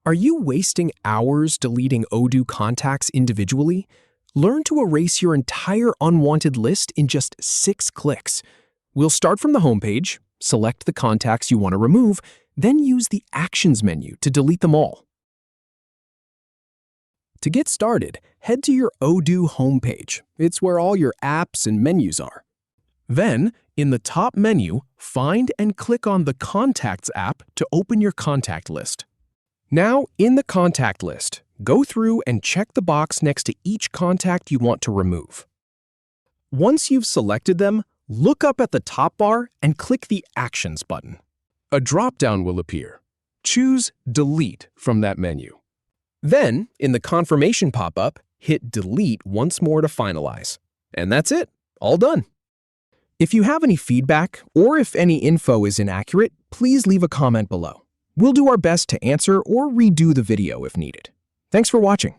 Are you wasting hours deleting Odoo contacts individually? Learn to erase your entire unwanted list in just 6 clicks. We'll start from the homepage, select the contacts you want to remove, then use the Actions menu to delete them all. To get started, head to your Odoo homepage. It's where all your apps and menus are. Then, in the top menu, find and click on the Contacts app to open your contact list. Now, in the contact list, go through and check the box next to each contact you want to remove. Once you've selected them, look up at the top bar and click the Actions button. A drop-down will appear. Choose Delete from that menu. Then, in the confirmation pop-up, hit Delete once more to finalize. And that's it, all done. If you have any feedback or if any info is inaccurate, please leave a comment below. We'll do our best to answer or redo the video if needed. Thanks for watching.